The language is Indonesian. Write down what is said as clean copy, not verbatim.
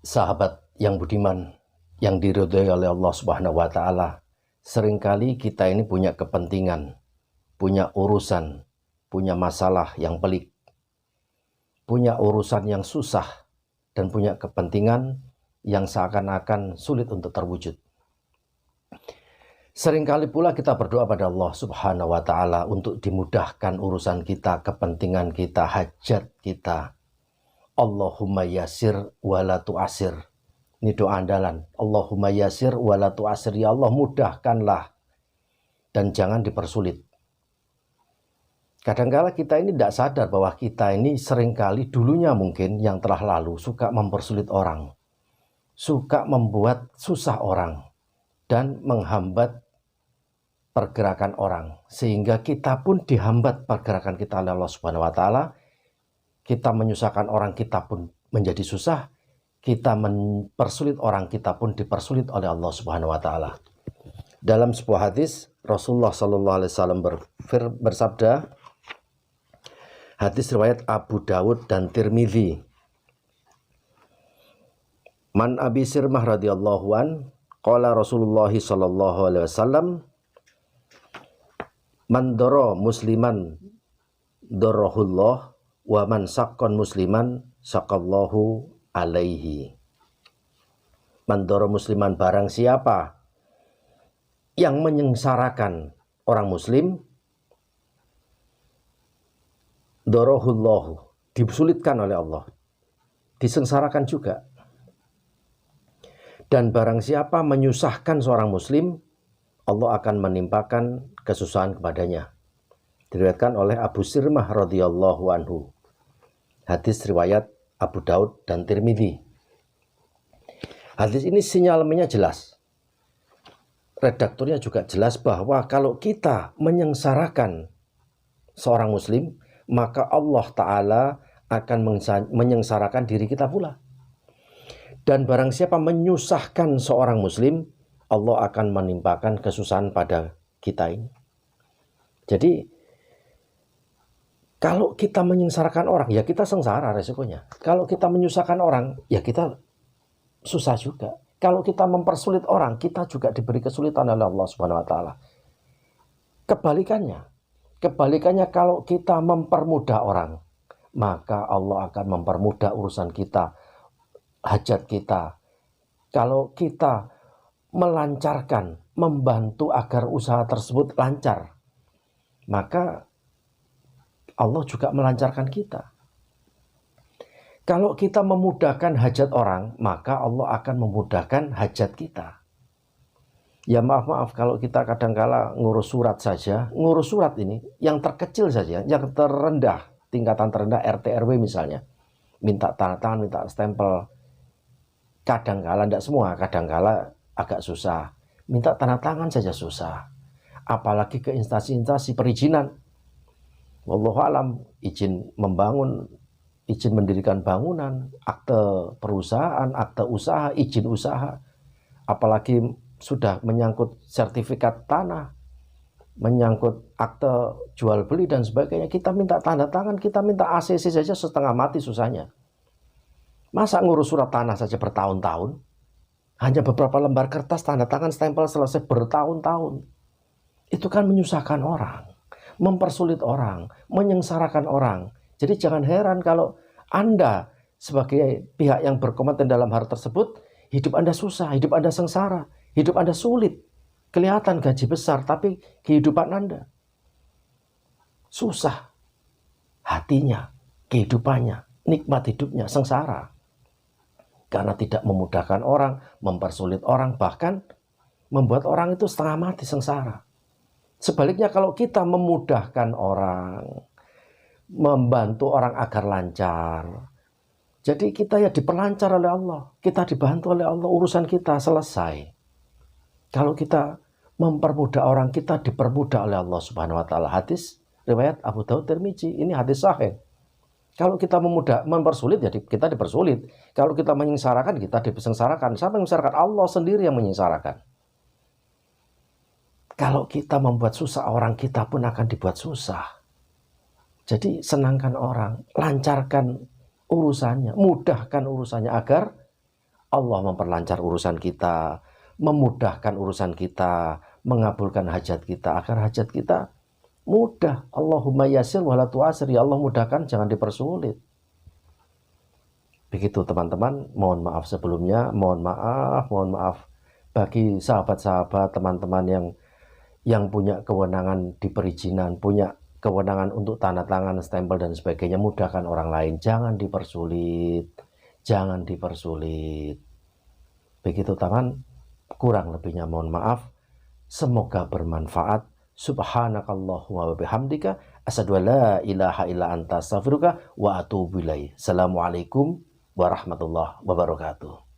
Sahabat yang budiman, yang diridhoi oleh Allah Subhanahu wa taala, seringkali kita ini punya kepentingan, punya urusan, punya masalah yang pelik, punya urusan yang susah, dan punya kepentingan yang seakan-akan sulit untuk terwujud. Seringkali pula kita berdoa pada Allah Subhanahu wa taala untuk dimudahkan urusan kita, kepentingan kita, hajat kita. Allahumma yasir wala tu'asir. Ini doa andalan. Allahumma yasir wala tu'asir. Ya Allah, mudahkanlah dan jangan dipersulit. Kadang-kala kita ini tidak sadar bahwa kita ini seringkali dulunya mungkin yang telah lalu suka mempersulit orang, suka membuat susah orang dan menghambat pergerakan orang, sehingga kita pun dihambat pergerakan kita oleh Allah Subhanahu wa taala. Kita menyusahkan orang, kita pun menjadi susah. Kita mempersulit orang, kita pun dipersulit oleh Allah Subhanahu wa taala. Dalam sebuah hadis, Rasulullah sallallahu alaihi wasallam bersabda, hadis riwayat Abu Dawud dan Tirmidzi. Man Abi Sirmah radhiyallahu an, qala Rasulullah sallallahu alaihi wasallam, man dara musliman darahullah wa man saqqan musliman saqallahu alaihi. Man dara musliman, barang siapa yang menyengsarakan orang muslim, darahullahu, disulitkan oleh Allah, disengsarakan juga. Dan barang siapa menyusahkan seorang muslim, Allah akan menimpakan kesusahan kepadanya. Diriwayatkan oleh Abu Sirmah radhiyallahu anhu. Hadis riwayat Abu Daud dan Tirmidzi. Hadis ini sinyalnya jelas. Redakturnya juga jelas bahwa kalau kita menyengsarakan seorang muslim, maka Allah Ta'ala akan menyengsarakan diri kita pula. Dan barang siapa menyusahkan seorang muslim, Allah akan menimpakan kesusahan pada kita ini. Jadi kalau kita menyengsarakan orang, ya kita sengsara resikonya. Kalau kita menyusahkan orang, ya kita susah juga. Kalau kita mempersulit orang, kita juga diberi kesulitan oleh Allah Subhanahu wa taala. Kebalikannya kalau kita mempermudah orang, maka Allah akan mempermudah urusan kita, hajat kita. Kalau kita melancarkan, membantu agar usaha tersebut lancar, maka Allah juga melancarkan kita. Kalau kita memudahkan hajat orang, maka Allah akan memudahkan hajat kita. Ya maaf kalau kita kadang-kala ngurus surat saja, ngurus surat ini yang terkecil saja, yang terendah, tingkatan terendah RT RW misalnya, minta tanda tangan, minta stempel. Kadang-kala, tidak semua, kadang-kala agak susah. Minta tanda tangan saja susah. Apalagi ke instansi-instansi perizinan. Wallahu alam, izin membangun, izin mendirikan bangunan, akte perusahaan, akte usaha, izin usaha. Apalagi sudah menyangkut sertifikat tanah, menyangkut akte jual beli dan sebagainya. Kita minta tanda tangan, kita minta ACC saja setengah mati susahnya. Masa ngurus surat tanah saja bertahun-tahun? Hanya beberapa lembar kertas, tanda tangan, stempel, selesai bertahun-tahun. Itu kan menyusahkan orang, mempersulit orang, menyengsarakan orang. Jadi jangan heran kalau Anda sebagai pihak yang berkompeten dalam hal tersebut, hidup Anda susah, hidup Anda sengsara, hidup Anda sulit. Kelihatan gaji besar, tapi kehidupan Anda susah. Hatinya, kehidupannya, nikmat hidupnya sengsara. Karena tidak memudahkan orang, mempersulit orang, bahkan membuat orang itu setengah mati sengsara. Sebaliknya kalau kita memudahkan orang, membantu orang agar lancar, jadi kita ya diperlancar oleh Allah, kita dibantu oleh Allah, urusan kita selesai. Kalau kita mempermudah orang, kita dipermudah oleh Allah Subhanahu wa taala. Hadis riwayat Abu Daud Tirmidzi, ini hadis sahih. Kalau kita mempersulit, ya kita dipersulit. Kalau kita menyengsarakan, kita disengsarakan. Siapa yang menyengsarakan? Allah sendiri yang menyengsarakan. Kalau kita membuat susah orang, kita pun akan dibuat susah. Jadi senangkan orang, lancarkan urusannya, mudahkan urusannya agar Allah memperlancar urusan kita, memudahkan urusan kita, mengabulkan hajat kita, agar hajat kita mudah. Allahumma yasir wala tu'asir, ya Allah mudahkan, jangan dipersulit. Begitu teman-teman, mohon maaf sebelumnya, mohon maaf bagi sahabat-sahabat, teman-teman yang punya kewenangan di perizinan, punya kewenangan untuk tanda tangan, stempel dan sebagainya, mudahkan orang lain, jangan dipersulit, jangan dipersulit. Begitu teman, kurang lebihnya mohon maaf, semoga bermanfaat. Subhanakallahumma wa bihamdika asyhadu an la ilaha illa anta astaghfiruka wa atubu ilaik. Assalamualaikum warahmatullahi wabarakatuh.